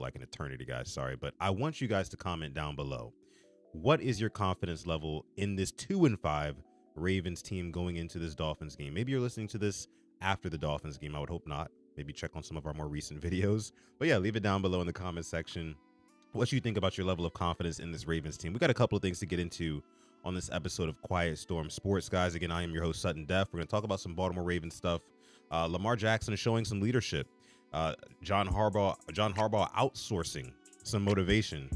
like an eternity, guys. Sorry, but I want you guys to comment down below. What is your confidence level in this 2-5 Ravens team going into this Dolphins game? Maybe you're listening to this after the Dolphins game. I would hope not. Maybe check on some of our more recent videos. But yeah, leave it down below in the comment section what you think about your level of confidence in this Ravens team. We got a couple of things to get into on this episode of Quiet Storm Sports, guys. Again, I am your host, Sutton Def. We're going to talk about some Baltimore Ravens stuff. Lamar Jackson is showing some leadership. John Harbaugh outsourcing some motivation.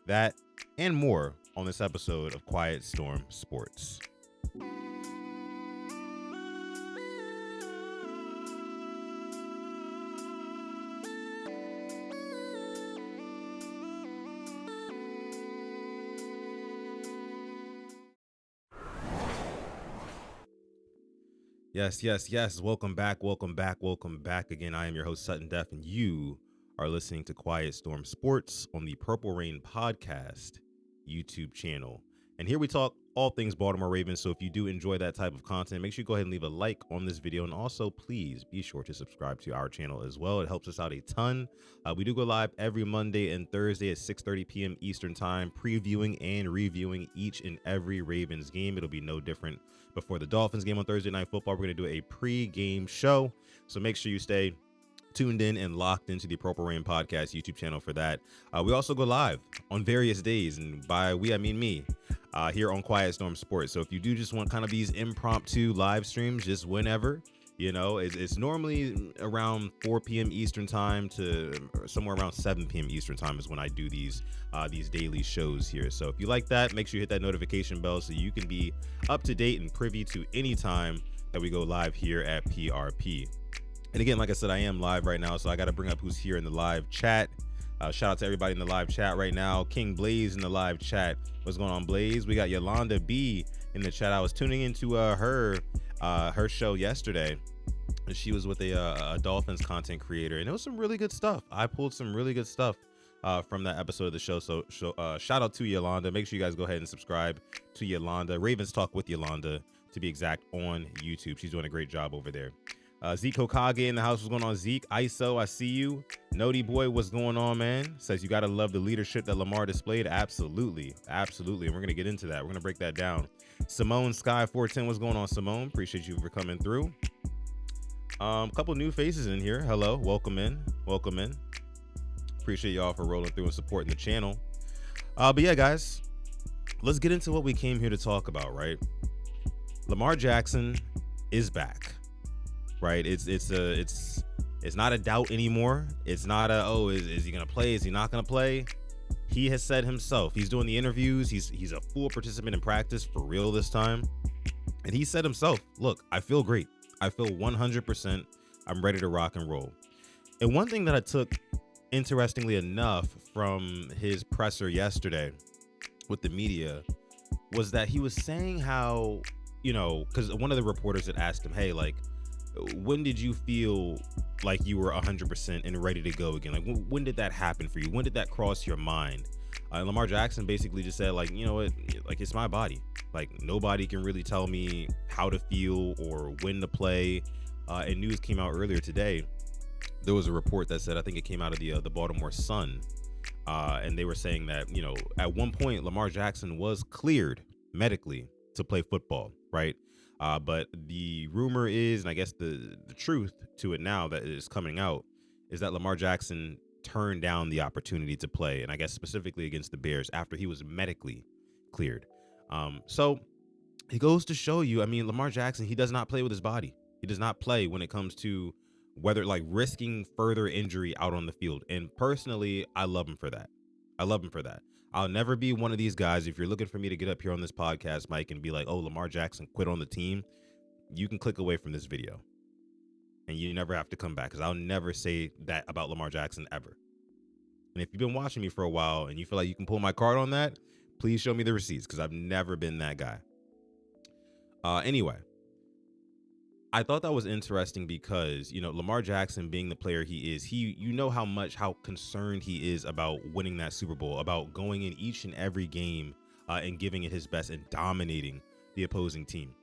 That and more on this episode of Quiet Storm Sports. Yes. Welcome back. Again, I am your host, Sutton Def, and you are listening to Quiet Storm Sports on the Purple Rain Podcast YouTube channel. And here we talk all things Baltimore Ravens. So if you do enjoy that type of content, make sure you go ahead and leave a like on this video. And also, please be sure to subscribe to our channel as well. It helps us out a ton. We do go live every Monday and Thursday at 6:30 p.m. Eastern time, previewing and reviewing each and every Ravens game. It'll be no different before the Dolphins game on Thursday Night Football. We're going to do a pre-game show. So make sure you stay tuned in and locked into the Purple Rain Podcast YouTube channel for that. We also go live on various days, and by we, I mean me, here on Quiet Storm Sports. So if you do just want kind of these impromptu live streams, just whenever, you know, it's normally around 4 p.m. Eastern time to somewhere around 7 p.m. Eastern time is when I do these daily shows here. So if you like that, make sure you hit that notification bell so you can be up to date and privy to any time that we go live here at PRP. And again, like I said, I am live right now, so I got to bring up who's here in the live chat. Shout out to everybody in the live chat right now. King Blaze in the live chat. What's going on, Blaze? We got Yolanda B in the chat. I was tuning into her show yesterday, and she was with a Dolphins content creator, and it was some really good stuff. I pulled some really good stuff from that episode of the show. So shout out to Yolanda. Make sure you guys go ahead and subscribe to Yolanda. Ravens Talk with Yolanda, to be exact, on YouTube. She's doing a great job over there. Zeke Hokage in the house. What's going on, Zeke? ISO, I see you. Noti Boy, what's going on, man? Says you got to love the leadership that Lamar displayed. Absolutely. And we're going to get into that. We're going to break that down. Simone Sky 410, what's going on, Simone? Appreciate you for coming through. Couple new faces in here. Hello, welcome in. Appreciate y'all for rolling through and supporting the channel. But yeah, guys, let's get into what we came here to talk about, right? Lamar Jackson is back. Right, it's not a doubt anymore. It's not is he gonna play? Is he not gonna play? He has said himself. He's doing the interviews. He's a full participant in practice for real this time, and he said himself, "Look, I feel great. I feel 100%. I'm ready to rock and roll." And one thing that I took, interestingly enough, from his presser yesterday with the media was that he was saying how, you know, because one of the reporters had asked him, "Hey, like, when did you feel like you were 100% and ready to go again? Like, when did that happen for you? When did that cross your mind?" Lamar Jackson basically just said, like, you know what, like, it's my body. Like, nobody can really tell me how to feel or when to play. And news came out earlier today. There was a report that said, I think it came out of the Baltimore Sun, and they were saying that, you know, at one point Lamar Jackson was cleared medically to play football, right? But the rumor is, and I guess the truth to it now that is coming out, is that Lamar Jackson turned down the opportunity to play, and I guess specifically against the Bears after he was medically cleared. So it goes to show you, I mean, Lamar Jackson, he does not play with his body. He does not play when it comes to whether, like, risking further injury out on the field. And personally, I love him for that. I'll never be one of these guys. If you're looking for me to get up here on this podcast, Mike, and be like, "Oh, Lamar Jackson quit on the team," you can click away from this video and you never have to come back, because I'll never say that about Lamar Jackson ever. And if you've been watching me for a while and you feel like you can pull my card on that, please show me the receipts, because I've never been that guy. Anyway, I thought that was interesting because, you know, Lamar Jackson being the player he is, you know how concerned he is about winning that Super Bowl, about going in each and every game and giving it his best and dominating the opposing team.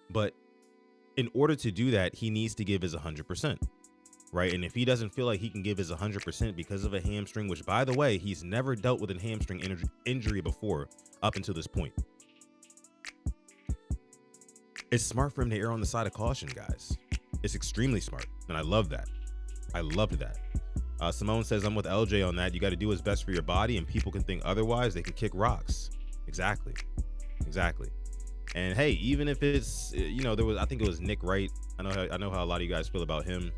But in order to do that, he needs to give his 100%. right? And if he doesn't feel like he can give his 100% because of a hamstring, which by the way, he's never dealt with a hamstring injury before up until this point, it's smart for him to err on the side of caution, guys. It's extremely smart, and I love that. I loved that. Simone says, I'm with LJ on that. You got to do what's best for your body, and people can think otherwise. They can kick rocks. Exactly. And hey, even if it's, I think it was Nick Wright. I know how a lot of you guys feel about him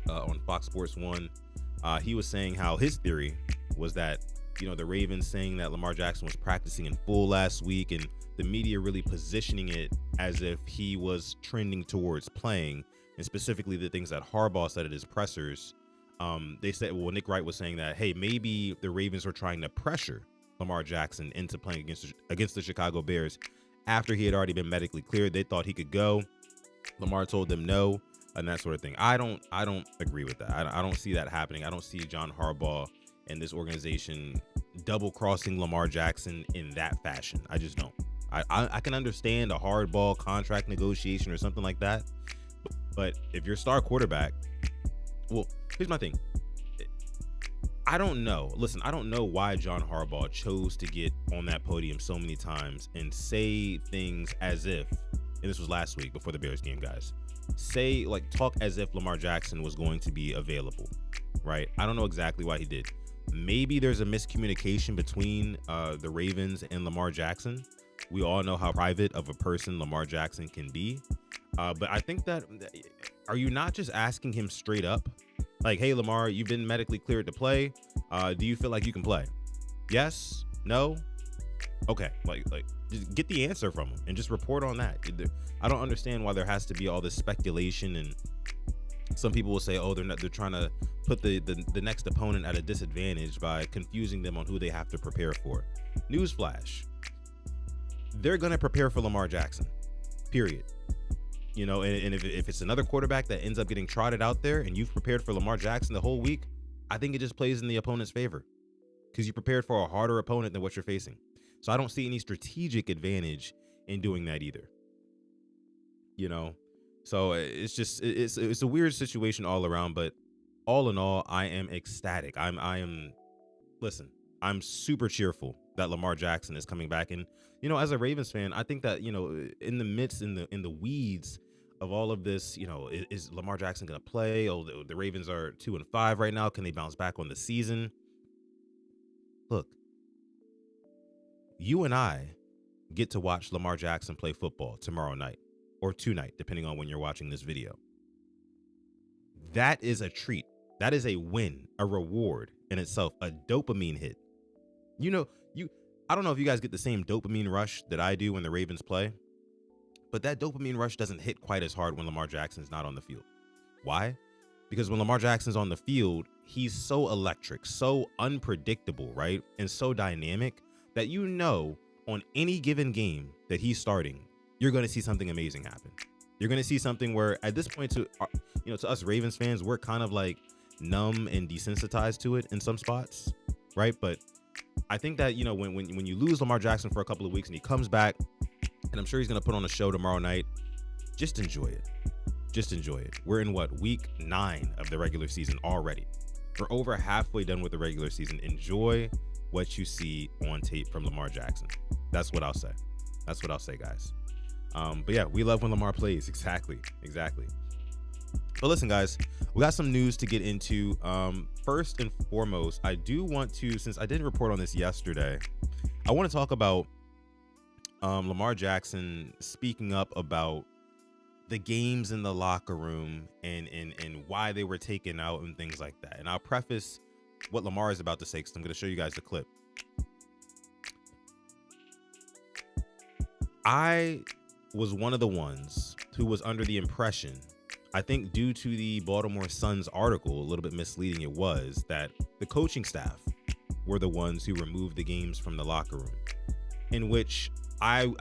on Fox Sports 1. He was saying how his theory was that, the Ravens saying that Lamar Jackson was practicing in full last week, and the media really positioning it as if he was trending towards playing, and specifically the things that Harbaugh said at his pressers. They said, Nick Wright was saying that, hey, maybe the Ravens were trying to pressure Lamar Jackson into playing against the Chicago Bears after he had already been medically cleared. They thought he could go. Lamar told them no, and that sort of thing. I don't agree with that. I don't see that happening. I don't see John Harbaugh and this organization double crossing Lamar Jackson in that fashion. I just don't. I can understand a hardball contract negotiation or something like that, but if your star quarterback, well, here's my thing. I don't know. Listen, I don't know why John Harbaugh chose to get on that podium so many times and say things as if, and this was last week before the Bears game, guys, talk as if Lamar Jackson was going to be available, right? I don't know exactly why he did. Maybe there's a miscommunication between the Ravens and Lamar Jackson. We all know how private of a person Lamar Jackson can be. But I think that, are you not just asking him straight up? Like, hey, Lamar, you've been medically cleared to play. Do you feel like you can play? Yes? No? Okay. Like, just get the answer from him and just report on that. I don't understand why there has to be all this speculation, and some people will say, oh, they're trying to put the next opponent at a disadvantage by confusing them on who they have to prepare for. Newsflash. They're going to prepare for Lamar Jackson, period. And if it's another quarterback that ends up getting trotted out there and you've prepared for Lamar Jackson the whole week, I think it just plays in the opponent's favor because you prepared for a harder opponent than what you're facing. So I don't see any strategic advantage in doing that either. So it's just, it's a weird situation all around, but all in all, I am ecstatic. Listen, I'm super cheerful that Lamar Jackson is coming back. And, as a Ravens fan, I think that, in the midst, in the weeds of all of this, is Lamar Jackson going to play? Oh, the Ravens are 2-5 right now. Can they bounce back on the season? Look, you and I get to watch Lamar Jackson play football tomorrow night or tonight, depending on when you're watching this video. That is a treat. That is a win, a reward in itself, a dopamine hit. I don't know if you guys get the same dopamine rush that I do when the Ravens play, but that dopamine rush doesn't hit quite as hard when Lamar Jackson's not on the field. Why? Because when Lamar Jackson's on the field, he's so electric, so unpredictable, right? And so dynamic that on any given game that he's starting, you're going to see something amazing happen. You're going to see something where at this point to us Ravens fans, we're kind of like numb and desensitized to it in some spots, right? But I think that, when you lose Lamar Jackson for a couple of weeks and he comes back, and I'm sure he's going to put on a show tomorrow night, just enjoy it. Just enjoy it. We're in week 9 of the regular season already. We're over halfway done with the regular season. Enjoy what you see on tape from Lamar Jackson. That's what I'll say. That's what I'll say, guys. But yeah, we love when Lamar plays. Exactly. But listen, guys, we got some news to get into. First and foremost, I do want to, since I didn't report on this yesterday, I want to talk about Lamar Jackson speaking up about the games in the locker room and why they were taken out and things like that. And I'll preface what Lamar is about to say because I'm going to show you guys the clip. I was one of the ones who was under the impression, I think due to the Baltimore Sun's article, a little bit misleading it was, that the coaching staff were the ones who removed the games from the locker room, in which I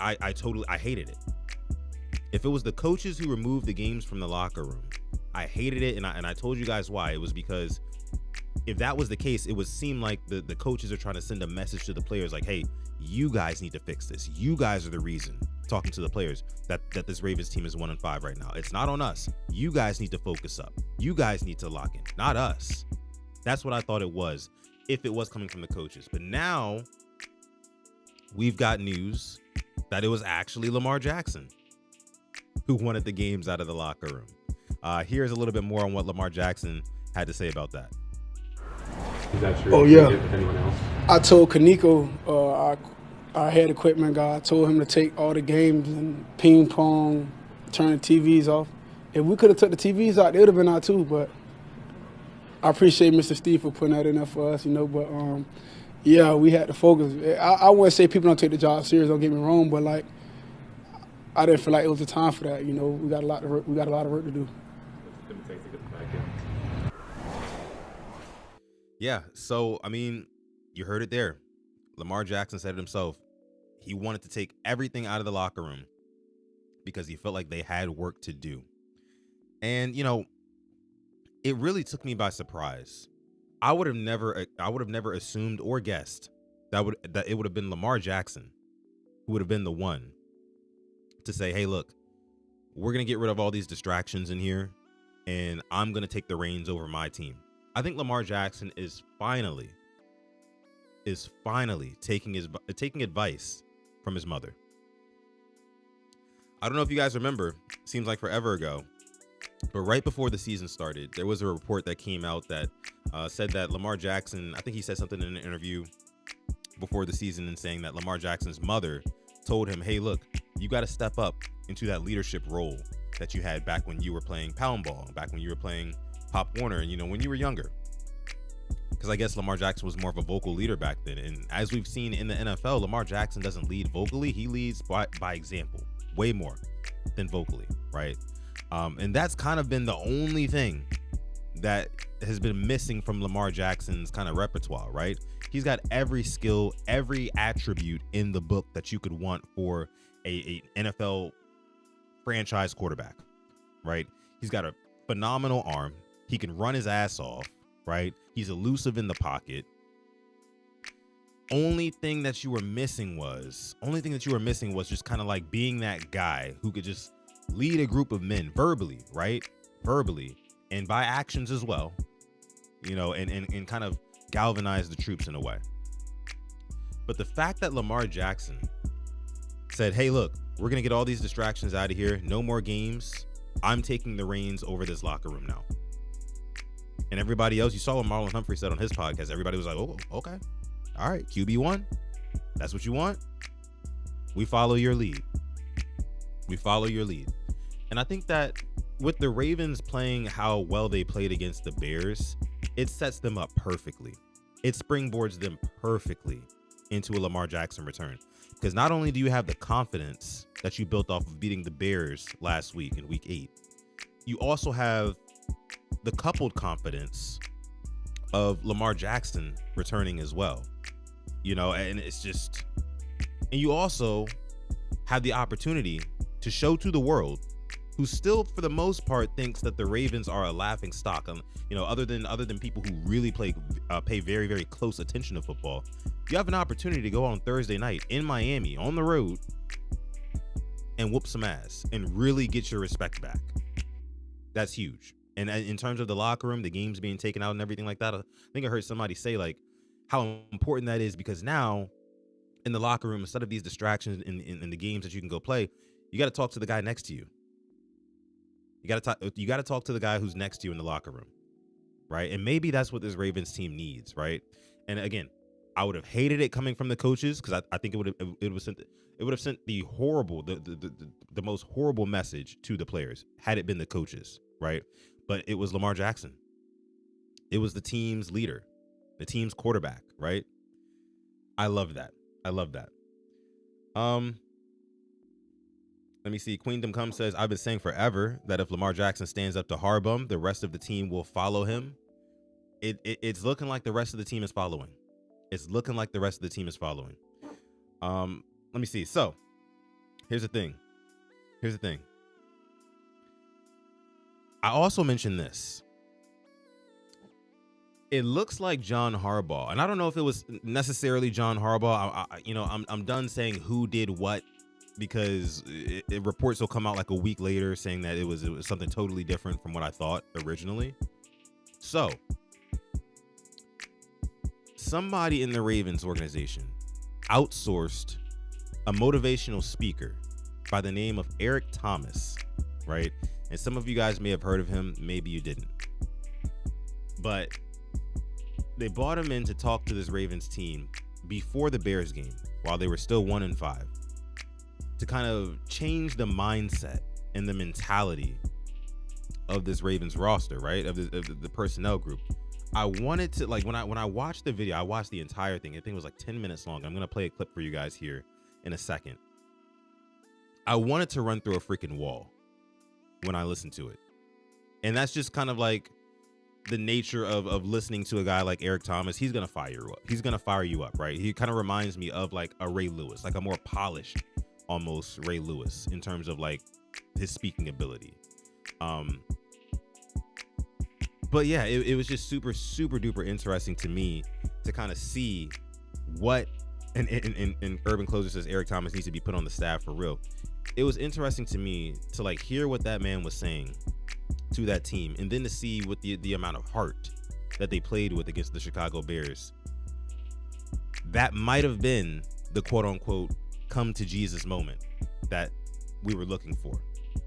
hated it. If it was the coaches who removed the games from the locker room, I hated it, and I told you guys why. It was because if that was the case, it would seem like the coaches are trying to send a message to the players like, hey, you guys need to fix this. You guys are the reason talking to the players, that this Ravens team is 1-5 right now. It's not on us. You guys need to focus up. You guys need to lock in, not us. That's what I thought it was, if it was coming from the coaches. But now we've got news that it was actually Lamar Jackson who wanted the games out of the locker room. Here's a little bit more on what Lamar Jackson had to say about that. Is that true? Oh, yeah. Anyone else? I told Kaneko, our head equipment guy, I told him to take all the games and ping pong, turn the TVs off. If we could have took the TVs out, they would have been out too, but I appreciate Mr. Steve for putting that in there for us, but yeah, we had to focus. I wouldn't say people don't take the job serious, don't get me wrong, but like, I didn't feel like it was the time for that. We got a lot of work to do. What's it going to take to get the back in? Yeah, so I mean, you heard it there. Lamar Jackson said it himself. He wanted to take everything out of the locker room because he felt like they had work to do. And it really took me by surprise. I would have never assumed or guessed that it would have been Lamar Jackson who would have been the one to say, hey, look, we're going to get rid of all these distractions in here, and I'm going to take the reins over my team. I think Lamar Jackson is finally taking advice from his mother. I don't know if you guys remember, seems like forever ago, but right before the season started, there was a report that came out that said that Lamar Jackson, I think he said something in an interview before the season and saying that Lamar Jackson's mother told him, hey, look, you got to step up into that leadership role that you had back when you were playing pound ball, back when you were playing Pop Warner, and when you were younger. Because I guess Lamar Jackson was more of a vocal leader back then. And as we've seen in the NFL, Lamar Jackson doesn't lead vocally. He leads by example, way more than vocally, right? And that's kind of been the only thing that has been missing from Lamar Jackson's kind of repertoire, right? He's got every skill, every attribute in the book that you could want for a NFL franchise quarterback, right? He's got a phenomenal arm. He can run his ass off, right? He's elusive in the pocket. Only thing that you were missing was just kind of like being that guy who could just lead a group of men verbally, right? Verbally and by actions as well, and kind of galvanize the troops in a way. But the fact that Lamar Jackson said, hey, look, we're going to get all these distractions out of here. No more games. I'm taking the reins over this locker room now. And everybody else, you saw what Marlon Humphrey said on his podcast. Everybody was like, oh, okay. All right, QB1. That's what you want. We follow your lead. And I think that with the Ravens playing how well they played against the Bears, it sets them up perfectly. It springboards them perfectly into a Lamar Jackson return. Because not only do you have the confidence that you built off of beating the Bears last week in week 8, you also have the coupled confidence of Lamar Jackson returning as well. And it's just, and you also have the opportunity to show to the world, who still for the most part thinks that the Ravens are a laughing stock, other than people who really pay very, very close attention to football. You have an opportunity to go on Thursday night in Miami on the road and whoop some ass and really get your respect back. That's huge. And in terms of the locker room, the games being taken out and everything like that, I think I heard somebody say like how important that is, because now in the locker room, instead of these distractions in the games that you can go play, you got to talk to the guy next to you. You got to talk to the guy who's next to you in the locker room, right? And maybe that's what this Ravens team needs, right? And again, I would have hated it coming from the coaches, because I think it would have sent the most horrible message to the players had it been the coaches, right? But it was Lamar Jackson. It was the team's leader, the team's quarterback, right? I love that. Let me see. Queendom Come says, I've been saying forever that if Lamar Jackson stands up to Harbum, the rest of the team will follow him. It's looking like the rest of the team is following. Let me see. So here's the thing. I also mentioned this. It looks like John Harbaugh, and I don't know if it was necessarily John Harbaugh. I'm done saying who did what because reports will come out like a week later saying that it was something totally different from what I thought originally. So somebody in the Ravens organization outsourced a motivational speaker by the name of Eric Thomas, right? And some of you guys may have heard of him, maybe you didn't. But they brought him in to talk to this Ravens team before the Bears game, while they were still 1-5, to kind of change the mindset and the mentality of this Ravens roster, right? Of the personnel group. I wanted to, like, when I watched the video, I watched the entire thing. I think it was like 10 minutes long. I'm gonna play a clip for you guys here in a second. I wanted to run through a freaking wall when I listened to it. And that's just kind of like the nature of listening to a guy like Eric Thomas. He's gonna fire you up. He's gonna fire you up, right? He kind of reminds me of like a Ray Lewis, like a more polished, almost Ray Lewis in terms of like his speaking ability. But yeah, it was just super duper interesting to me to kind of see what, and Urban Closer says Eric Thomas needs to be put on the staff for real. It was interesting to me to like hear what that man was saying to that team, and then to see what the amount of heart that they played with against the Chicago Bears. That might have been the quote unquote come to Jesus moment that we were looking for.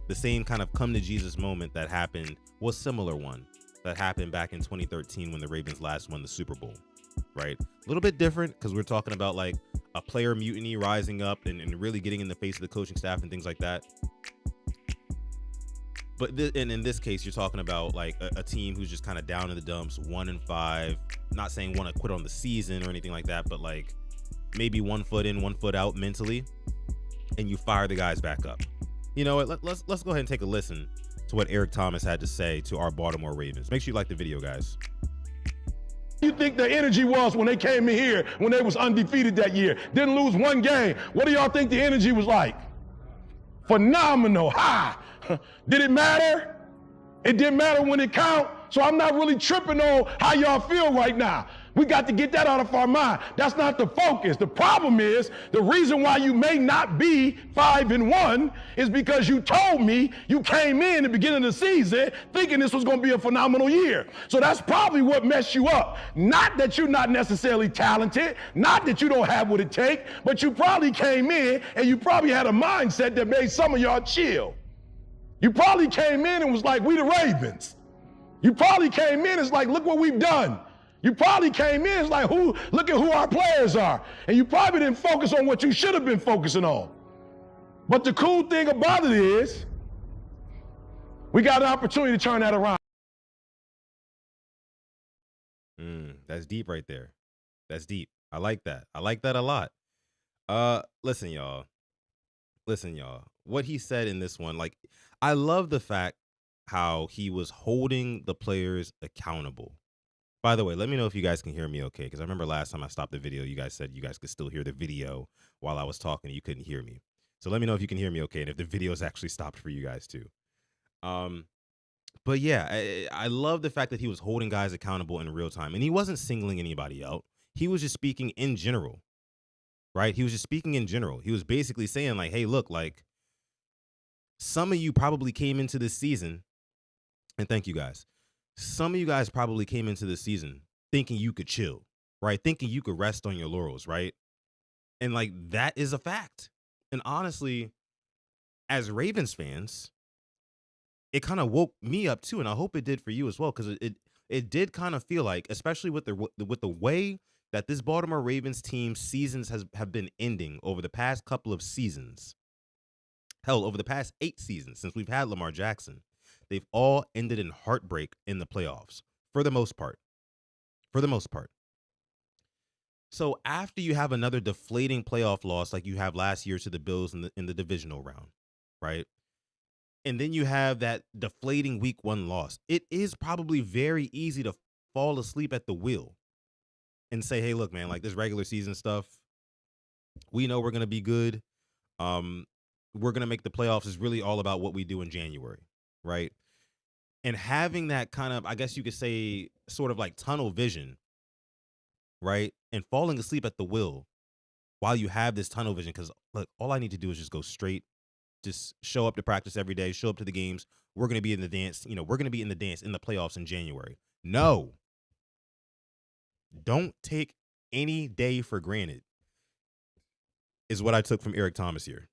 The same kind of come to Jesus moment that happened, was similar one that happened back in 2013 when the Ravens last won the Super Bowl, right? A little bit different because we're talking about like a player mutiny rising up and really getting in the face of the coaching staff and things like that. But in this case, you're talking about like a team who's just kind of down in the dumps, 1-5, not saying want to quit on the season or anything like that, but like maybe 1 foot in, 1 foot out mentally, and you fire the guys back up. You know what? Let's go ahead and take a listen to what Eric Thomas had to say to our Baltimore Ravens. Make sure you like the video, guys. You think the energy was when they came in here, when they was undefeated that year, didn't lose one game? What do y'all think the energy was like? Phenomenal, high. Did it matter? It didn't matter when it count. So I'm not really tripping on how y'all feel right now. We got to get that out of our mind. That's not the focus. The problem is, the reason why you may not be 5-1 is because you told me you came in the beginning of the season thinking this was going to be a phenomenal year. So that's probably what messed you up. Not that you're not necessarily talented, not that you don't have what it takes, but you probably came in and you probably had a mindset that made some of y'all chill. You probably came in and was like, we the Ravens. You probably came in and it's like, look what we've done. You probably came in, it's like, look at who our players are. And you probably didn't focus on what you should have been focusing on. But the cool thing about it is, we got an opportunity to turn that around. That's deep right there. That's deep. I like that. I like that a lot. Listen, y'all. What he said in this one, like, I love the fact how he was holding the players accountable. By the way, let me know if you guys can hear me okay, because I remember last time I stopped the video, you guys said you guys could still hear the video while I was talking. You couldn't hear me. So let me know if you can hear me okay and if the video is actually stopped for you guys too. But yeah, I love the fact that he was holding guys accountable in real time, and he wasn't singling anybody out. He was just speaking in general, right? He was just speaking in general. He was basically saying like, hey, look, like some of you probably came into this season, and thank you guys. Some of you guys probably came into this season thinking you could chill, right? Thinking you could rest on your laurels, right? And like, that is a fact. And honestly, as Ravens fans, it kind of woke me up too. And I hope it did for you as well. Cause it did kind of feel like, especially with the way that this Baltimore Ravens team seasons have been ending over the past couple of seasons. Hell, over the past 8 seasons since we've had Lamar Jackson. They've all ended in heartbreak in the playoffs, for the most part. So after you have another deflating playoff loss like you have last year to the Bills in the divisional round, right? And then you have that deflating week 1 loss. It is probably very easy to fall asleep at the wheel and say, hey, look, man, like this regular season stuff, we know we're going to be good. We're going to make the playoffs is really all about what we do in January. Right. And having that kind of, I guess you could say, sort of like tunnel vision, right? And falling asleep at the wheel while you have this tunnel vision, because look, all I need to do is just go straight, just show up to practice every day, show up to the games. We're going to be in the dance. We're going to be in the dance in the playoffs in January. No. Don't take any day for granted, is what I took from Eric Thomas here.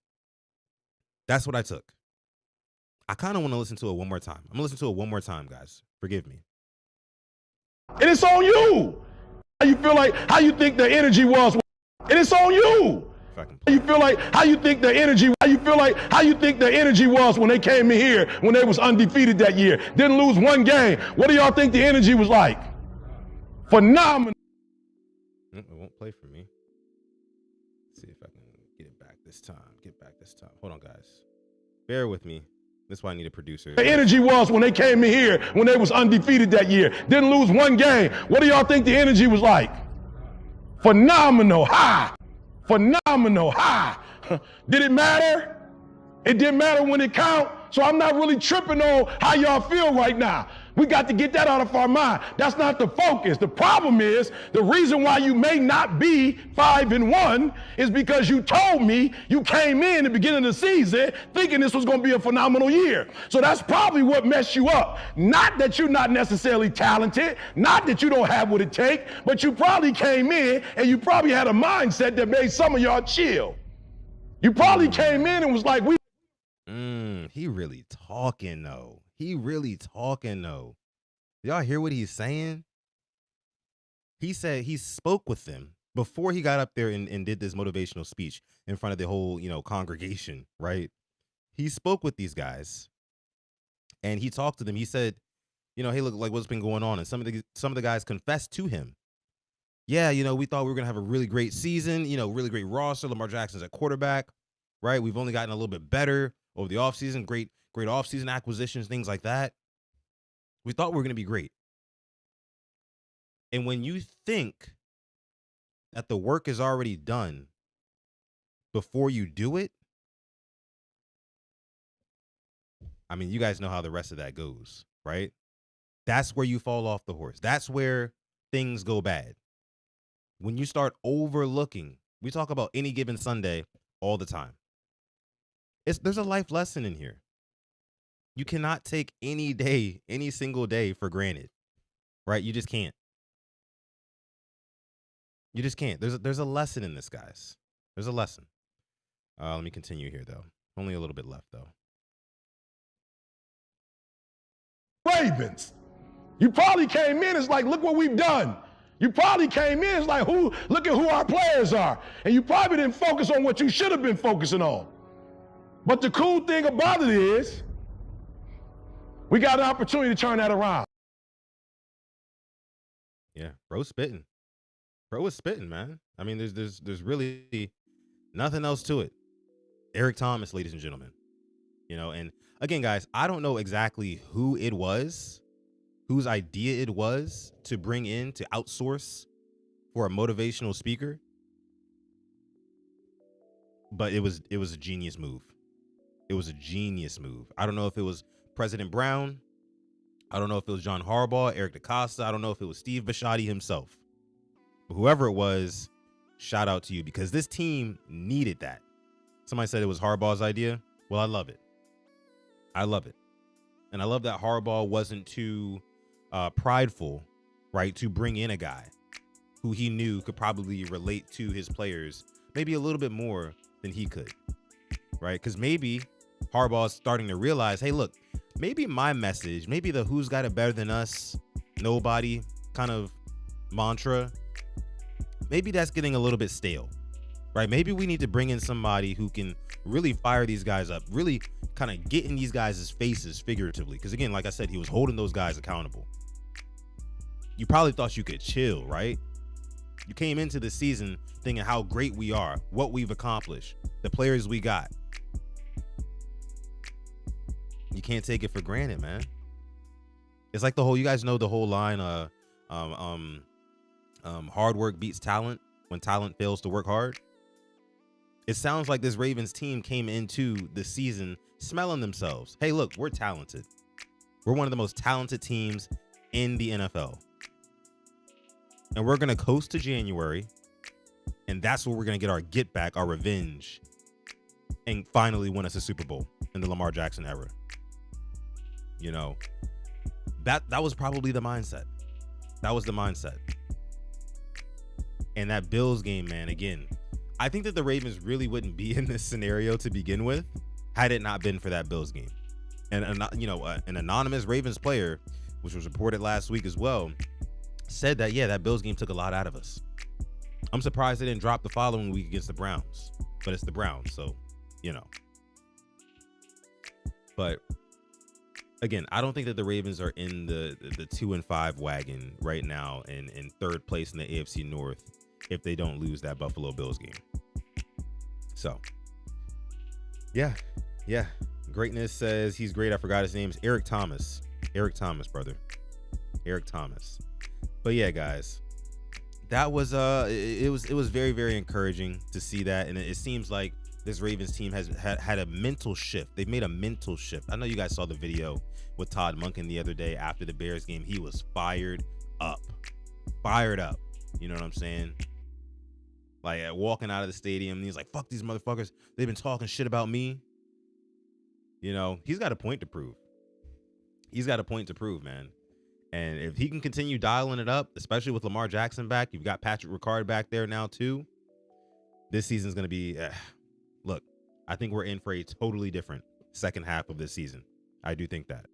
That's what I took. I kind of want to listen to it one more time. I'm going to listen to it one more time, guys. Forgive me. And it's on you. How you feel like, how you think the energy was, and it's on you. How you feel like, how you think the energy, how you feel like, how you think the energy was when they came in here, when they was undefeated that year, didn't lose one game. What do y'all think the energy was like? Phenomenal. It won't play for me. Let's see if I can get it back this time. Hold on, guys. Bear with me. That's why I need a producer. The energy was when they came in here, when they was undefeated that year, didn't lose one game. What do y'all think the energy was like? Phenomenal. High. Phenomenal. High. Did it matter? It didn't matter when it count. So I'm not really tripping on how y'all feel right now. We got to get that out of our mind. That's not the focus. The problem is, the reason why you may not be 5-1 is because you told me you came in the beginning of the season thinking this was going to be a phenomenal year. So that's probably what messed you up. Not that you're not necessarily talented, not that you don't have what it takes, but you probably came in and you probably had a mindset that made some of y'all chill. You probably came in and was like, He really talking though. Y'all hear what he's saying? He said he spoke with them before he got up there and did this motivational speech in front of the whole, congregation, right? He spoke with these guys and he talked to them. He said, hey, look, like what's been going on. And some of the guys confessed to him. Yeah, we thought we were going to have a really great season, really great roster. Lamar Jackson's at quarterback, right? We've only gotten a little bit better over the offseason. Great offseason acquisitions, things like that. We thought we were going to be great. And when you think that the work is already done before you do it, I mean, you guys know how the rest of that goes, right? That's where you fall off the horse. That's where things go bad. When you start overlooking, we talk about any given Sunday all the time. There's a life lesson in here. You cannot take any day, any single day for granted, right? You just can't. You just can't. There's a lesson in this, guys. There's a lesson. Let me continue here, though. Only a little bit left, though. Ravens. You probably came in, it's like, look what we've done. You probably came in, it's like, look at who our players are. And you probably didn't focus on what you should have been focusing on. But the cool thing about it is, we got an opportunity to turn that around. Yeah, bro's spitting. Bro is spitting, man. I mean, there's really nothing else to it. Eric Thomas, ladies and gentlemen. And again, guys, I don't know exactly who it was, whose idea it was to bring in, to outsource for a motivational speaker. But it was a genius move. It was a genius move. I don't know if it was President Brown. I don't know if it was John Harbaugh, Eric DeCosta. I don't know if it was Steve Bisciotti himself. But whoever it was, shout out to you, because this team needed that. Somebody said it was Harbaugh's idea. Well, I love it. I love it. And I love that Harbaugh wasn't too prideful, right, to bring in a guy who he knew could probably relate to his players maybe a little bit more than he could, right? Because maybe Harbaugh's starting to realize, hey, look, maybe my message, maybe the who's got it better than us, nobody kind of mantra, maybe that's getting a little bit stale, right? Maybe we need to bring in somebody who can really fire these guys up, really kind of get in these guys' faces figuratively. Because again, like I said, he was holding those guys accountable. You probably thought you could chill, right? You came into the season thinking how great we are, what we've accomplished, the players we got. You can't take it for granted, man. It's like you guys know the whole line, hard work beats talent when talent fails to work hard. It sounds like this Ravens team came into the season smelling themselves. Hey, look, we're talented. We're one of the most talented teams in the NFL. And we're going to coast to January. And And that's where we're going to get our get back, our revenge, and finally win us a Super Bowl in the Lamar Jackson era. You know, that was probably the mindset. That was the mindset. And that Bills game, man, again, I think that the Ravens really wouldn't be in this scenario to begin with had it not been for that Bills game. And, you know, an anonymous Ravens player, which was reported last week as well, said that, yeah, that Bills game took a lot out of us. I'm surprised they didn't drop the following week against the Browns, but it's the Browns, so, you know. But again, I don't think that the Ravens are in the 2-5 wagon right now and in third place in the AFC North if they don't lose that Buffalo Bills game. So, yeah. Greatness says he's great. I forgot his name. Eric Thomas. Eric Thomas, brother. Eric Thomas. But yeah, guys, that was it was very, very encouraging to see that, and it seems like this Ravens team has had a mental shift. They've made a mental shift. I know you guys saw the video with Todd Monken the other day after the Bears game. He was fired up. You know what I'm saying? Like walking out of the stadium, and he's like, "Fuck these motherfuckers. They've been talking shit about me." You know, he's got a point to prove. He's got a point to prove, man. And if he can continue dialing it up, especially with Lamar Jackson back, you've got Patrick Ricard back there now too. This season's going to be, look, I think we're in for a totally different second half of this season. I do think that.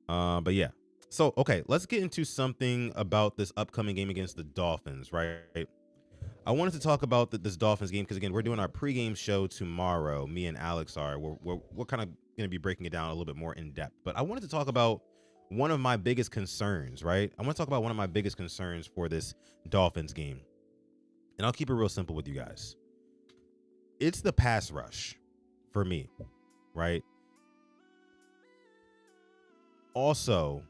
But yeah. So, okay, let's get into something about this upcoming game against the Dolphins, right? I wanted to talk about this Dolphins game because, again, we're doing our pregame show tomorrow. Me and Alex are. We're kind of going to be breaking it down a little bit more in depth. But I wanted to talk about one of my biggest concerns, right? I want to talk about one of my biggest concerns for this Dolphins game. And I'll keep it real simple with you guys. It's the pass rush for me, right? Also,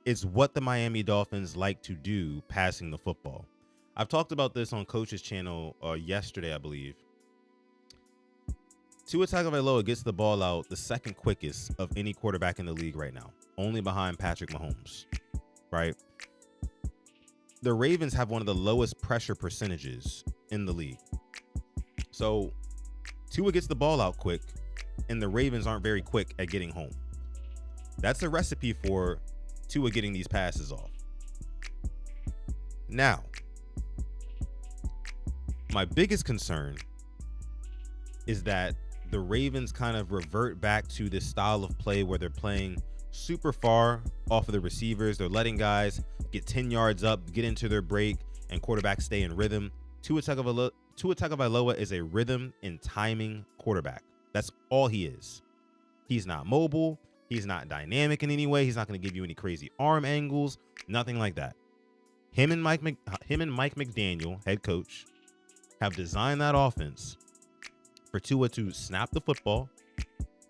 it's what the Miami Dolphins like to do passing the football. I've talked about this on Coach's channel yesterday, I believe. Tua Tagovailoa gets the ball out the second quickest of any quarterback in the league right now, only behind Patrick Mahomes, right? The Ravens have one of the lowest pressure percentages in the league. So Tua gets the ball out quick, and the Ravens aren't very quick at getting home. That's a recipe for Tua getting these passes off. Now, my biggest concern is that the Ravens kind of revert back to this style of play where they're playing super far off of the receivers. They're letting guys get 10 yards up, get into their break, and quarterbacks stay in rhythm. Tua Tagovailoa is a rhythm and timing quarterback. That's all he is. He's not mobile. He's not dynamic in any way. He's not going to give you any crazy arm angles, nothing like that. Him and Mike McDaniel, head coach, have designed that offense for Tua to snap the football,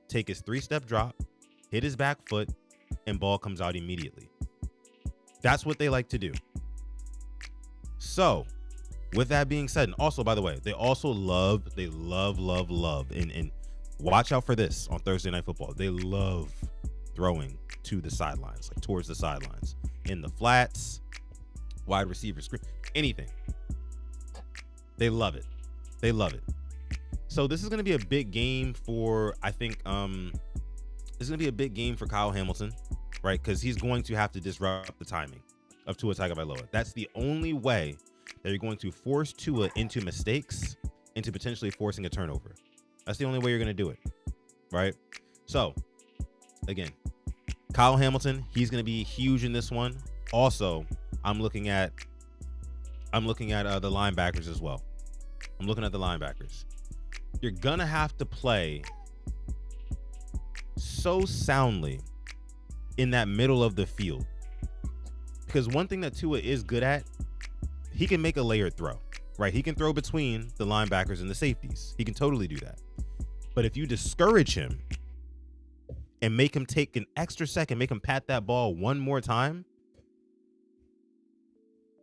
take his 3-step drop, hit his back foot, and ball comes out immediately. That's what they like to do. So, with that being said, and also, by the way, they love, and watch out for this on Thursday Night Football. They love throwing to the sidelines, like towards the sidelines, in the flats, wide receiver screen, anything. They love it. They love it. So this is going to be a big game for, I think, this is going to be a big game for Kyle Hamilton, right? Because he's going to have to disrupt the timing of Tua Tagovailoa. That's the only way that you're going to force Tua into mistakes, into potentially forcing a turnover. That's the only way you're going to do it, right? So, again, Kyle Hamilton, he's going to be huge in this one. Also, I'm looking at the linebackers as well. I'm looking at the linebackers. You're going to have to play so soundly in that middle of the field. Because one thing that Tua is good at, he can make a layered throw, right? He can throw between the linebackers and the safeties. He can totally do that. But if you discourage him and make him take an extra second, make him pat that ball one more time,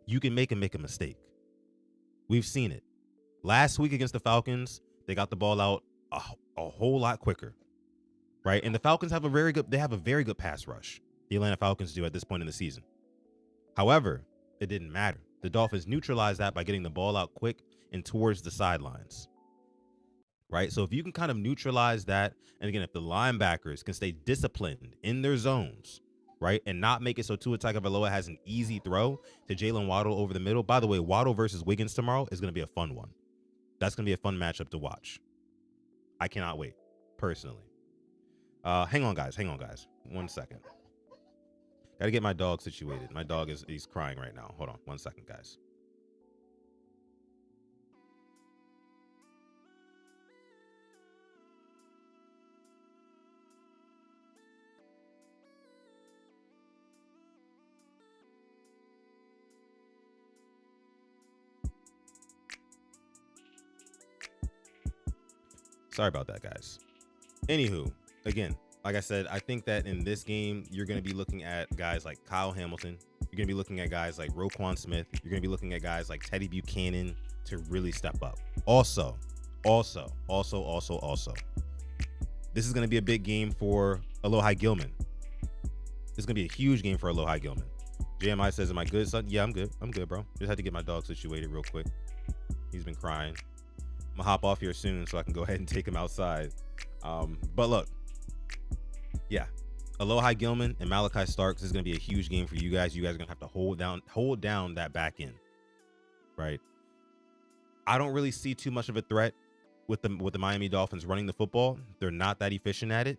you can make him make a mistake. We've seen it. Last week against the Falcons, they got the ball out a whole lot quicker, right? And the Falcons have a very good pass rush. The Atlanta Falcons do at this point in the season. However, it didn't matter. The Dolphins neutralized that by getting the ball out quick and towards the sidelines. Right? So if you can kind of neutralize that, and again, if the linebackers can stay disciplined in their zones, right, and not make it so Tua Tagovailoa has an easy throw to Jalen Waddle over the middle. By the way, Waddle versus Wiggins tomorrow is going to be a fun one. That's going to be a fun matchup to watch. I cannot wait, personally. Hang on, guys. 1 second. Got to get my dog situated. My dog he's crying right now. Hold on 1 second, guys. Sorry about that, guys. Anywho, again, like I said, I think that in this game, you're going to be looking at guys like Kyle Hamilton. You're going to be looking at guys like Roquan Smith. You're going to be looking at guys like Teddy Buchanan to really step up. Also, this is going to be a big game for Alohi Gilman. This is going to be a huge game for Alohi Gilman. JMI says, am I good, son? Yeah, I'm good. I'm good, bro. Just had to get my dog situated real quick. He's been crying. I'm gonna hop off here soon so I can go ahead and take him outside. But look, yeah, Alohi Gilman and Malachi Starks is gonna be a huge game for you guys. You guys are gonna have to hold down that back end, right? I don't really see too much of a threat with the Miami Dolphins running the football. They're not that efficient at it,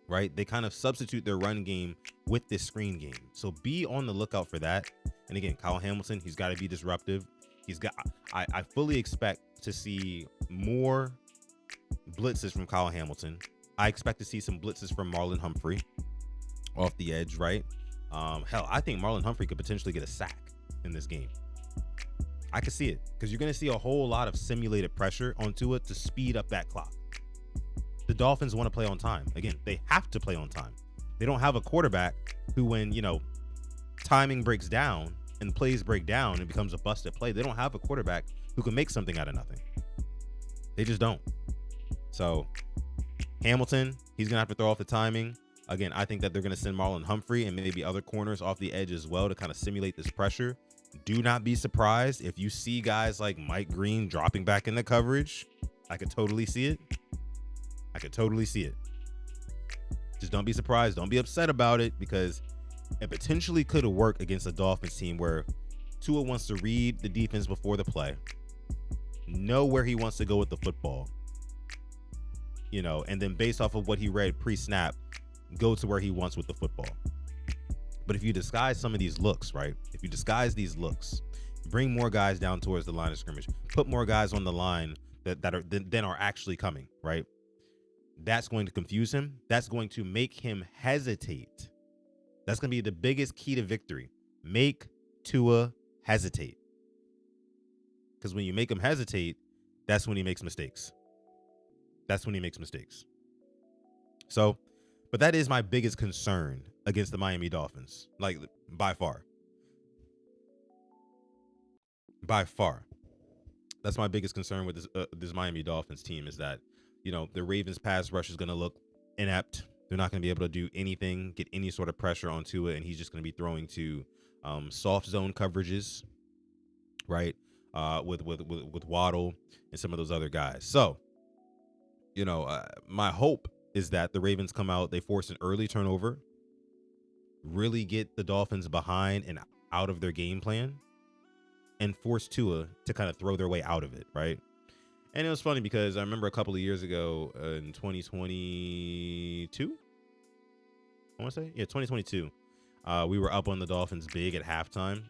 right? They kind of substitute their run game with this screen game. So be on the lookout for that. And again, Kyle Hamilton, he's got to be disruptive. I fully expect to see more blitzes from Kyle Hamilton. I expect to see some blitzes from Marlon Humphrey off the edge, right? Hell, I think Marlon Humphrey could potentially get a sack in this game. I could see it because you're going to see a whole lot of simulated pressure onto it to speed up that clock. The Dolphins want to play on time. Again, they have to play on time. They don't have a quarterback who, when, timing breaks down and plays break down and becomes a busted play, they don't have a quarterback who can make something out of nothing. They just don't. So Hamilton, he's going to have to throw off the timing. Again, I think that they're going to send Marlon Humphrey and maybe other corners off the edge as well to kind of simulate this pressure. Do not be surprised if you see guys like Mike Green dropping back in the coverage. I could totally see it. Just don't be surprised. Don't be upset about it, because it potentially could work against a Dolphins team where Tua wants to read the defense before the play, know where he wants to go with the football, and then based off of what he read pre-snap, go to where he wants with the football. But if you disguise some of these looks, right? If you disguise these looks, bring more guys down towards the line of scrimmage, put more guys on the line that are actually coming, right? That's going to confuse him. That's going to make him hesitate. That's going to be the biggest key to victory. Make Tua hesitate. Because when you make him hesitate, that's when he makes mistakes. So, but that is my biggest concern against the Miami Dolphins. Like, by far. That's my biggest concern with this Miami Dolphins team, is that, the Ravens pass rush is going to look inept. They're not going to be able to do anything, get any sort of pressure onto it, and he's just going to be throwing to soft zone coverages, right? With Waddle and some of those other guys. So, my hope is that the Ravens come out, they force an early turnover, really get the Dolphins behind and out of their game plan, and force Tua to kind of throw their way out of it, right? And it was funny because I remember a couple of years ago in 2022, I want to say, 2022, we were up on the Dolphins big at halftime,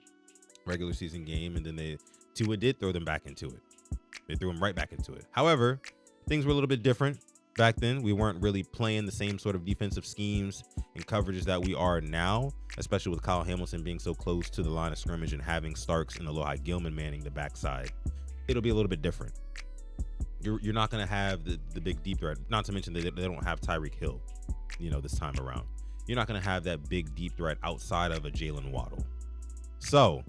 regular season game, and then Tua did throw them back into it. They threw them right back into it. However, things were a little bit different back then. We weren't really playing the same sort of defensive schemes and coverages that we are now, especially with Kyle Hamilton being so close to the line of scrimmage and having Starks and Alohi Gilman manning the backside. It'll be a little bit different. You're not going to have the big deep threat, not to mention they don't have Tyreek Hill, this time around. You're not going to have that big deep threat outside of a Jalen Waddle. So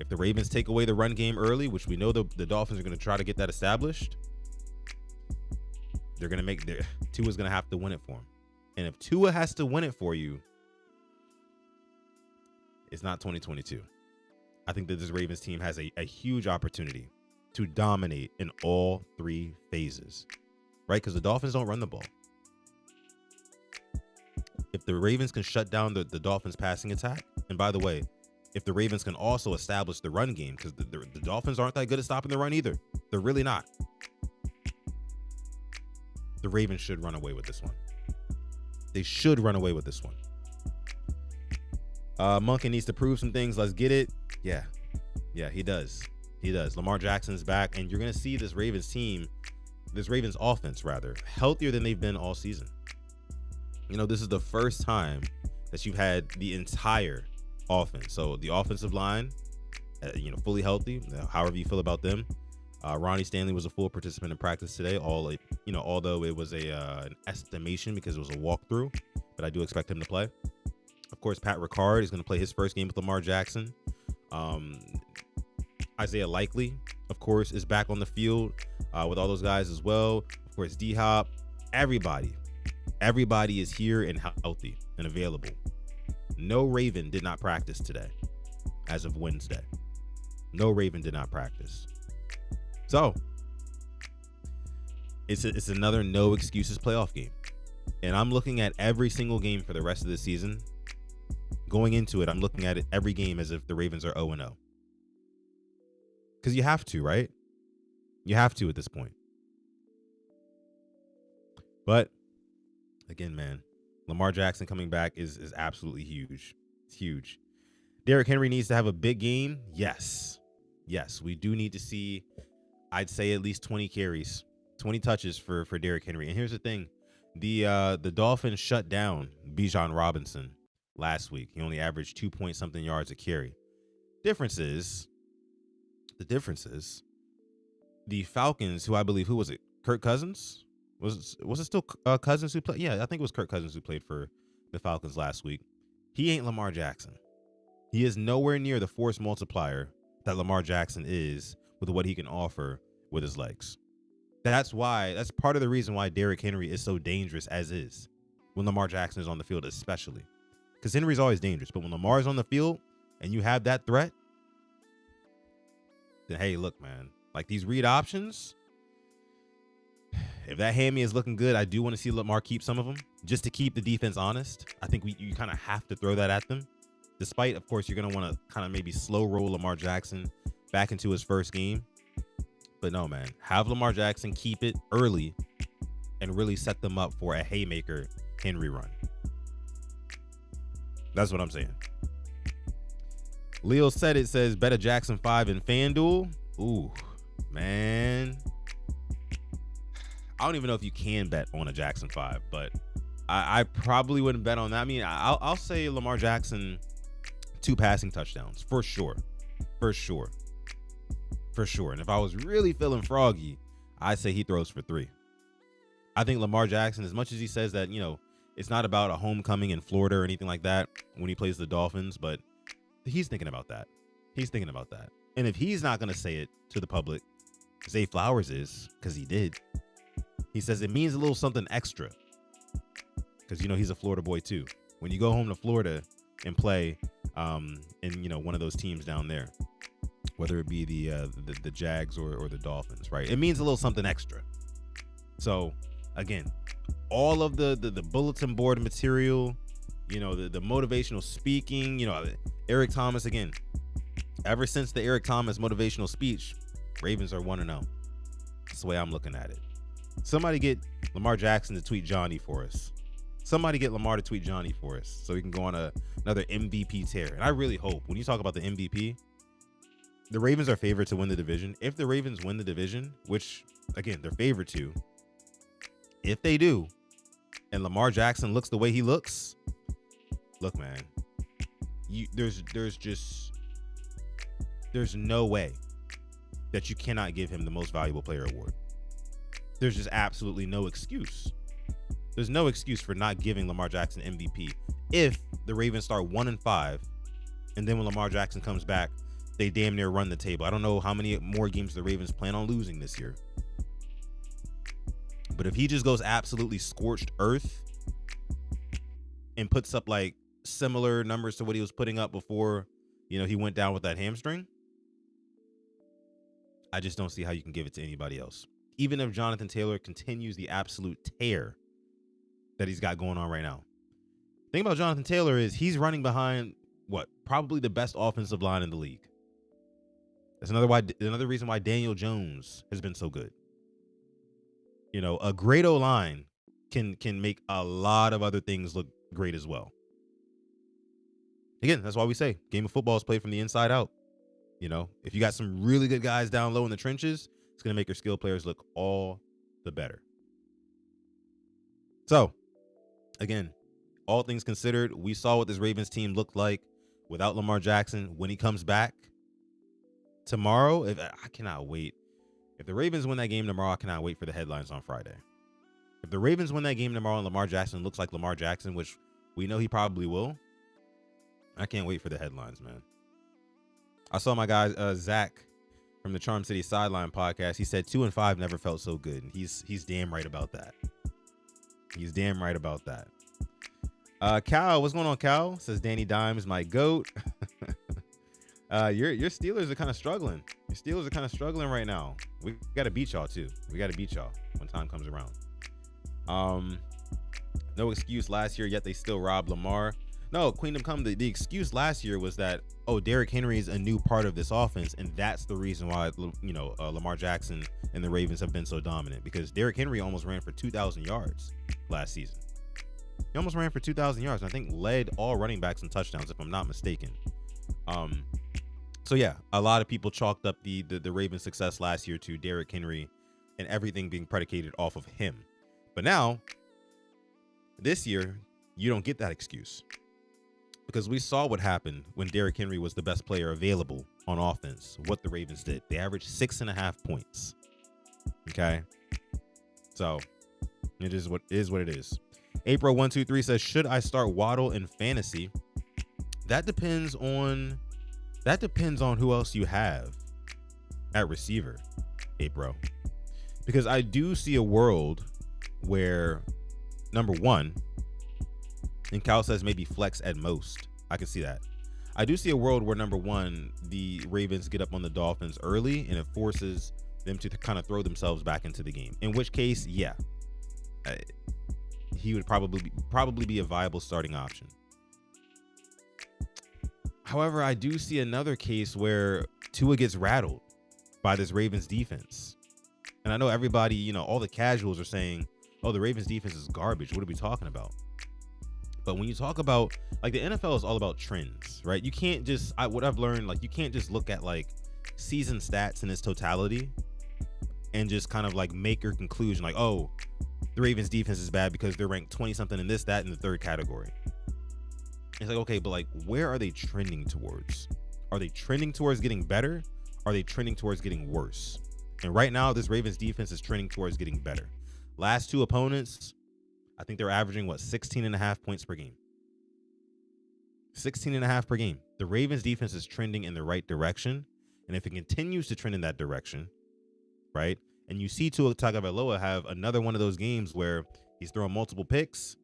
if the Ravens take away the run game early, which we know the Dolphins are going to try to get that established, they're going to Tua's going to have to win it for him. And if Tua has to win it for you, It's not 2022. I think that this Ravens team has a huge opportunity to dominate in all three phases, right? Because the Dolphins don't run the ball. If the Ravens can shut down the Dolphins passing attack, and by the way, if the Ravens can also establish the run game, because the Dolphins aren't that good at stopping the run either. They're really not. The Ravens should run away with this one. They should run away with this one. Monken needs to prove some things. Let's get it. Yeah, he does. He does. Lamar Jackson's back, and you're going to see this Ravens team, this Ravens offense, rather, healthier than they've been all season. You know, this is the first time that you've had the entire offense. So the offensive line, fully healthy, however you feel about them. Ronnie Stanley was a full participant in practice today, although it was an estimation because it was a walkthrough, but I do expect him to play. Of course, Pat Ricard is going to play his first game with Lamar Jackson. Isaiah Likely, of course, is back on the field with all those guys as well. Of course, D-Hop, everybody is here and healthy and available. No Raven did not practice today as of Wednesday. No Raven did not practice. So it's another no excuses playoff game. And I'm looking at every single game for the rest of the season. Going into it, I'm looking at it every game as if the Ravens are 0-0. Because you have to, right? You have to at this point. But again, man, Lamar Jackson coming back is absolutely huge. It's huge. Derrick Henry needs to have a big game. Yes, we do need to see, I'd say, at least 20 carries, 20 touches for Derrick Henry. And here's the thing. The Dolphins shut down Bijan Robinson last week. He only averaged 2-point-something yards a carry. The difference is the Falcons, who I believe, who was it? Kirk Cousins? Was it still Cousins who played? Yeah, I think it was Kirk Cousins who played for the Falcons last week. He ain't Lamar Jackson. He is nowhere near the force multiplier that Lamar Jackson is with what he can offer with his legs. That's part of the reason why Derrick Henry is so dangerous as is when Lamar Jackson is on the field, especially. Because Henry's always dangerous, but when Lamar is on the field and you have that threat, then hey, look, man, like these read options, if that hammy is looking good, I do want to see Lamar keep some of them just to keep the defense honest. I think you kind of have to throw that at them. Despite, of course, you're going to want to kind of maybe slow roll Lamar Jackson back into his first game. But no, man, have Lamar Jackson keep it early and really set them up for a haymaker Henry run. That's what I'm saying. Leo said it says bet a Jackson 5 in FanDuel. Ooh, man. I don't even know if you can bet on a Jackson 5, but I probably wouldn't bet on that. I mean, I'll say Lamar Jackson 2 passing touchdowns for sure. And if I was really feeling froggy, I'd say he throws for 3. I think Lamar Jackson, as much as he says that, it's not about a homecoming in Florida or anything like that when he plays the Dolphins, but he's thinking about that. And if he's not going to say it to the public, Zay Flowers is, because he did. He says it means a little something extra because, he's a Florida boy too. When you go home to Florida and play in, one of those teams down there, whether it be the Jags or the Dolphins, right? It means a little something extra. So again, all of the bulletin board material, the motivational speaking, Eric Thomas, again, ever since the Eric Thomas motivational speech, Ravens are 1-0. That's the way I'm looking at it. Somebody get Lamar Jackson to tweet Johnny for us. Somebody get Lamar to tweet Johnny for us so we can go on another MVP tear. And I really hope when you talk about the MVP, the Ravens are favored to win the division. If the Ravens win the division, which, again, they're favored to, if they do, and Lamar Jackson looks the way he looks, look, man, there's no way that you cannot give him the most valuable player award. There's just absolutely no excuse. There's no excuse for not giving Lamar Jackson MVP if the Ravens start 1-5, and then when Lamar Jackson comes back, they damn near run the table. I don't know how many more games the Ravens plan on losing this year. But if he just goes absolutely scorched earth and puts up like similar numbers to what he was putting up before, he went down with that hamstring. I just don't see how you can give it to anybody else. Even if Jonathan Taylor continues the absolute tear that he's got going on right now. The thing about Jonathan Taylor is he's running behind probably the best offensive line in the league. That's another reason why Daniel Jones has been so good. A great O-line can make a lot of other things look great as well. Again, that's why we say game of football is played from the inside out. If you got some really good guys down low in the trenches, it's going to make your skill players look all the better. So, again, all things considered, we saw what this Ravens team looked like without Lamar Jackson when he comes back tomorrow. I cannot wait. If the Ravens win that game tomorrow, I cannot wait for the headlines on Friday. If the Ravens win that game tomorrow and Lamar Jackson looks like Lamar Jackson, which we know he probably will, I can't wait for the headlines, man. I saw my guy Zach from the Charm City Sideline podcast. He said 2-5 never felt so good, and he's damn right about that. He's damn right about that. Cal, what's going on, Cal? Says Danny Dimes, my GOAT. Your Steelers are kind of struggling. Your Steelers are kind of struggling right now. We got to beat y'all too. We got to beat y'all when time comes around. No excuse last year, yet they still robbed Lamar. No, Queendom Come. The excuse last year was that, Derrick Henry is a new part of this offense, and that's the reason why Lamar Jackson and the Ravens have been so dominant, because Derrick Henry almost ran for 2,000 yards last season. He almost ran for 2,000 yards, and I think led all running backs in touchdowns, if I'm not mistaken. So yeah, a lot of people chalked up the Ravens' success last year to Derrick Henry and everything being predicated off of him. But now, this year, you don't get that excuse, because we saw what happened when Derrick Henry was the best player available on offense, what the Ravens did. They averaged 6.5 points. Okay. So it is what it is. April 123 says, should I start Waddle in fantasy? That depends on who else you have at receiver, April. Because I do see a world where, number one, and Cal says maybe flex at most. I can see that. I do see a world where, number one, the Ravens get up on the Dolphins early and it forces them to kind of throw themselves back into the game. In which case, yeah, he would probably be a viable starting option. However, I do see another case where Tua gets rattled by this Ravens defense. And I know everybody, all the casuals are saying, oh, the Ravens defense is garbage. What are we talking about? But when you talk about, the NFL is all about trends, right? You can't just, what I've learned, you can't just look at season stats in its totality and just kind of make your conclusion oh, the Ravens defense is bad because they're ranked 20 something in this, that, and the third category. It's okay, but where are they trending towards? Are they trending towards getting better? Are they trending towards getting worse? And right now, this Ravens defense is trending towards getting better. Last two opponents, I think they're averaging 16.5 points per game. 16.5 per game. The Ravens defense is trending in the right direction. And if it continues to trend in that direction, right? And you see Tua Tagovailoa have another one of those games where he's throwing multiple picks,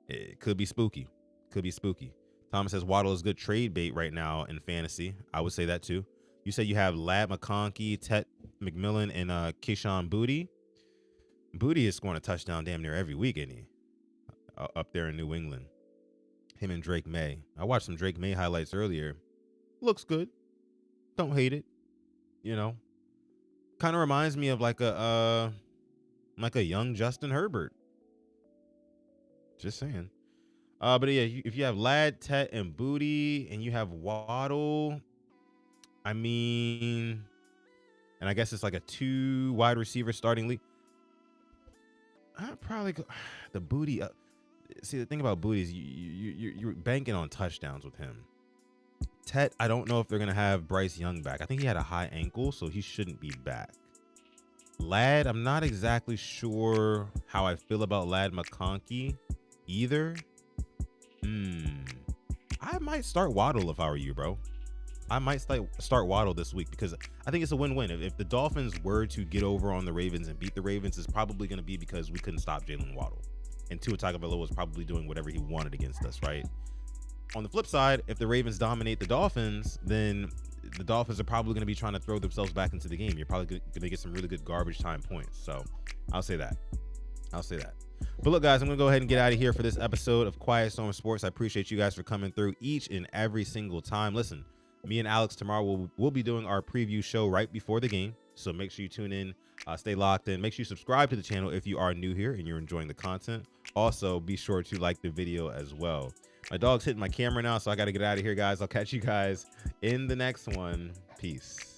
it could be spooky. Could be spooky. Thomas says Waddle is good trade bait right now in fantasy. I would say that too. You said you have Lad McConkey, Tet McMillan, and Keyshawn Boutte. Boutte is scoring a touchdown damn near every week, isn't he? Up there in New England. Him and Drake May. I watched some Drake May highlights earlier. Looks good. Don't hate it. Kind of reminds me of like a young Justin Herbert. Just saying. But yeah, if you have Lad, Tet, and Boutte, and you have Waddle, and I guess it's a 2 wide receiver starting league. I'd probably go the Boutte. See, the thing about Boutte is you're banking on touchdowns with him. Tet, I don't know if they're gonna have Bryce Young back. I think he had a high ankle, so he shouldn't be back. Lad, I'm not exactly sure how I feel about Lad McConkey either. I might start Waddle if I were you, bro. I might start Waddle this week because I think it's a win-win. If the Dolphins were to get over on the Ravens and beat the Ravens, it's probably going to be because we couldn't stop Jalen Waddle. and Tua Tagovailoa was probably doing whatever he wanted against us, right? On the flip side, if the Ravens dominate the Dolphins, then the Dolphins are probably going to be trying to throw themselves back into the game. You're probably going to get some really good garbage time points. So I'll say that. But look, guys, I'm going to go ahead and get out of here for this episode of Quiet Storm Sports. I appreciate you guys for coming through each and every single time. Listen, me and Alex tomorrow we'll be doing our preview show right before the game. So make sure you tune in, stay locked in. Make sure you subscribe to the channel if you are new here and you're enjoying the content. Also, be sure to like the video as well. My dog's hitting my camera now, so I got to get out of here, guys. I'll catch you guys in the next one. Peace.